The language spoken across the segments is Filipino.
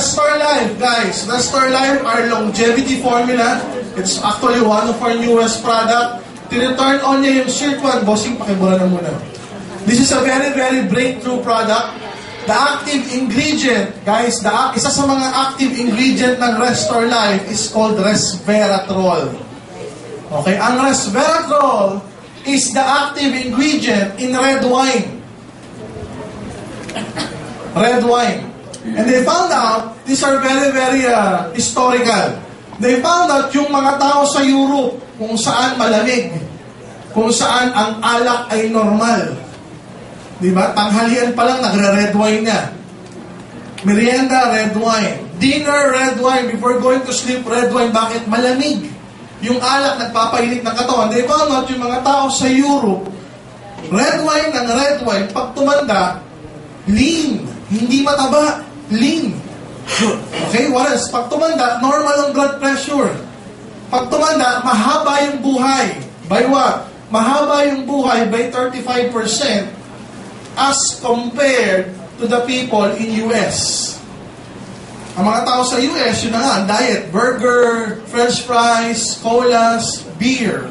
Restore Life, guys. Restore Life, our longevity formula. It's actually one of our newest product. Tineturn on niya yung Circ1. Bossing, pakibura na muna. This is a very, very breakthrough product. The active ingredient, guys, isa sa mga active ingredient ng Restore Life is called resveratrol. Okay, ang resveratrol is the active ingredient in red wine. Red wine. And they found out, these are very, very historical. They found out yung mga tao sa Europe, kung saan malamig, kung saan ang alak ay normal. Diba? Tanghalian pa lang, nagre-red wine na. Merienda, red wine. Dinner, red wine. Before going to sleep, red wine. Bakit? Malamig. Yung alak, nagpapainit ng katawan. They found out yung mga tao sa Europe, red wine ng red wine, pag tumanda, lean. Hindi mataba, lean. Okay, what else? Pag tumanda, normal ang blood pressure. Pag tumanda, mahaba yung buhay. By what? Mahaba yung buhay by 35% as compared to the people in US. Ang mga tao sa US, yun na nga, diet, burger, french fries, colas, beer.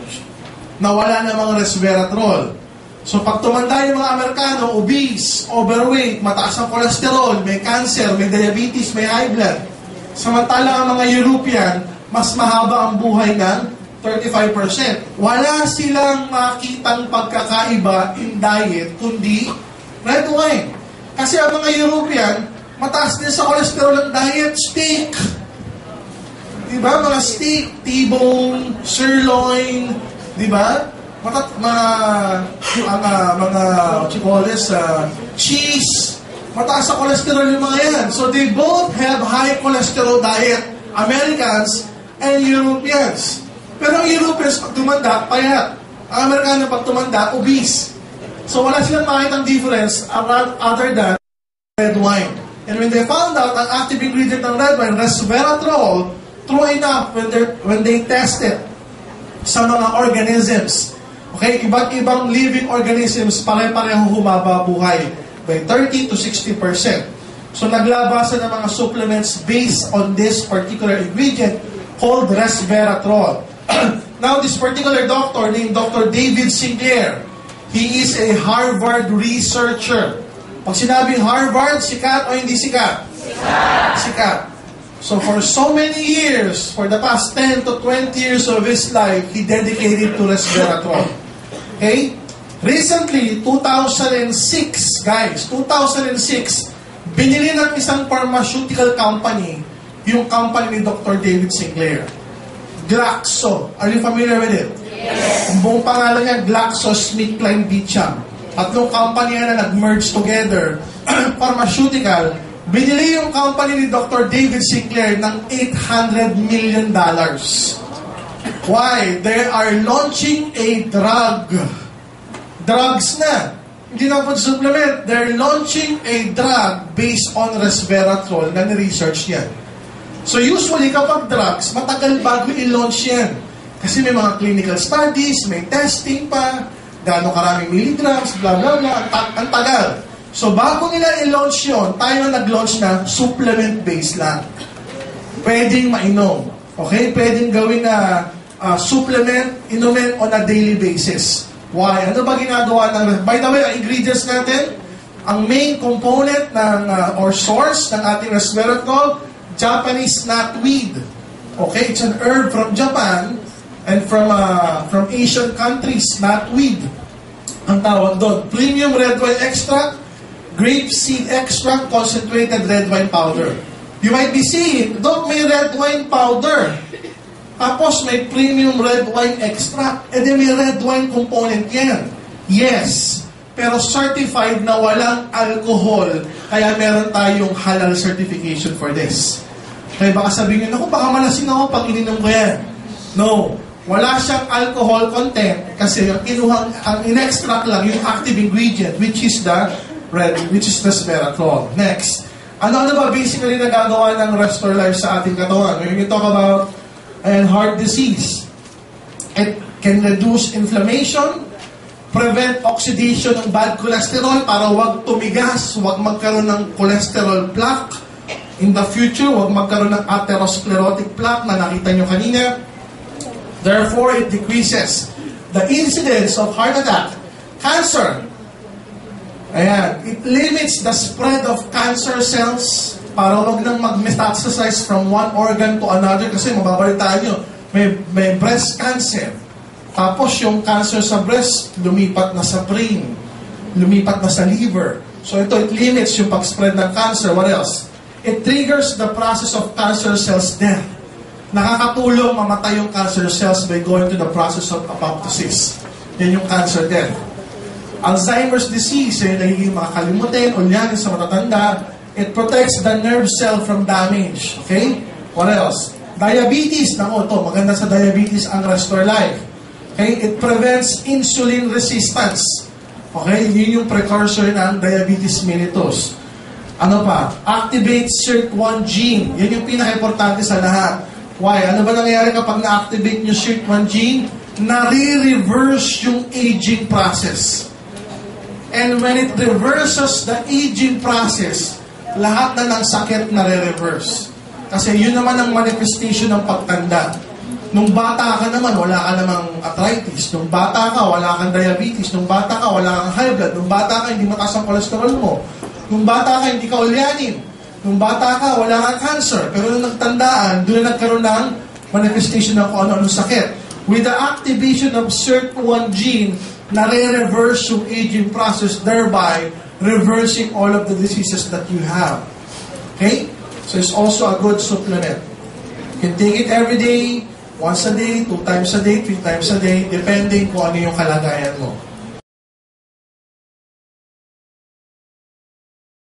Nawala na mga resveratrol. So pag tumanda yung mga Amerikano, obese, overweight, mataas ang cholesterol, may cancer, may diabetes, may high blood. Samantala ang mga European, mas mahaba ang buhay ng 35%. Wala silang makitang pagkakaiba in diet, kundi red wine. Kasi ang mga European, mataas din sa cholesterol ng diet, steak. Diba? Mga steak, T-bone, sirloin, diba? Cheese, mataas sa cholesterol yung mga yan. So they both have high cholesterol diet, Americans and Europeans. Pero ang Europeans pag tumanda, payat. Ang Amerikano pag tumanda, obese. So wala silang makitang difference other than red wine. And when they found out ang active ingredient ng red wine, resveratrol, true enough, when they tested sa mga organisms, okay, iba't ibang living organisms pare-pareho humaba buhay by 30 to 60%. So naglabasan ng mga supplements based on this particular ingredient called resveratrol. Now this particular doctor named Dr. David Sinclair, he is a Harvard researcher. Pag sinabing Harvard, sikat o hindi sikat? Sikat. Sikat. So for so many years, for the past 10 to 20 years of his life, he dedicated to resveratrol. Okay? Recently, 2006, guys, 2006, binili ng isang pharmaceutical company, yung company ni Dr. David Sinclair. Glaxo. Are you familiar with it? Yes. Ang buong pangalan niya, GlaxoSmithKline Beecham. Tatlong company na nag-merge together, pharmaceutical. Binili yung company ni Dr. David Sinclair ng $800 million. Why? They are launching a drug. Drugs na. Hindi na po supplement. They're launching a drug based on resveratrol na ni-research yan. So usually kapag drugs, matagal bago i-launch yan. Kasi may mga clinical studies, may testing pa, gaano karaming milligrams, blah blah blah, ang tagal. So bago nila i-launch yun, tayo nag-launch na supplement-based lang. Pwedeng mainom. Okay? Pwedeng gawin na supplement, inumin on a daily basis. Why? Ano ba ginagawa ng... By the way, ang ingredients natin, ang main component ng or source ng ating resveratrol, Japanese knotweed. Okay? It's an herb from Japan and from Asian countries, knotweed. Ang tawag doon. Premium red wine extract, grape seed extract, concentrated red wine powder. You might be seeing, Doc, may red wine powder. Tapos may premium red wine extract. And then may red wine component yan. Yes. Pero certified na walang alcohol. Kaya meron tayong halal certification for this. Kaya baka sabihin nyo, naku, baka malasing ako pag ininom ko yan. No. Wala siyang alcohol content kasi ang in-extract lang yung active ingredient which is resveratrol. Next. Ano ba basically nagagawa ng Restore Life sa ating katawan? When we talk about heart disease, it can reduce inflammation, prevent oxidation ng bad cholesterol para wag tumigas, wag magkaroon ng cholesterol plaque, In the future, huwag magkaroon ng atherosclerotic plaque na nakita nyo kanina. Therefore, it decreases the incidence of heart attack, cancer. Ayan. It limits the spread of cancer cells para huwag nang mag-metastasize from one organ to another kasi mababalitaan nyo, may breast cancer. Tapos yung cancer sa breast, lumipat na sa brain, lumipat na sa liver. So ito, it limits yung pag-spread ng cancer. What else? It triggers the process of cancer cells death. Nakakatulong mamatay yung cancer cells by going to the process of apoptosis. Yan yung cancer death. Alzheimer's disease, yung nagiging makakalimutin, ulyanin sa matatanda. It protects the nerve cell from damage. Okay? What else? Diabetes. Nako, ito, maganda sa diabetes ang Restore Life. Okay? It prevents insulin resistance. Okay? Yun yung precursor ng diabetes mellitus. Ano pa? Activates SIRT1 gene. Yan yung pinaka-importante sa lahat. Why? Ano ba nangyayari kapag na-activate yung SIRT1 gene? Nare-reverse yung aging process. And when it reverses the aging process, lahat na ng sakit nare-reverse. Kasi yun naman ang manifestation ng pagtanda. Nung bata ka naman, wala ka namang arthritis. Nung bata ka, wala kang diabetes. Nung bata ka, wala kang high blood. Nung bata ka, hindi mataas ang cholesterol mo. Nung bata ka, hindi ka ulyanin. Nung bata ka, wala kang cancer. Pero nung nagtandaan, doon na nagkaroon ng manifestation ng kung ano-anong sakit. With the activation of SIRT1 gene, nare-reverse yung aging process, thereby reversing all of the diseases that you have. Okay? So it's also a good supplement. You can take it every day, once a day, 2 times a day, 3 times a day, depending kung ano yung kalagayan mo.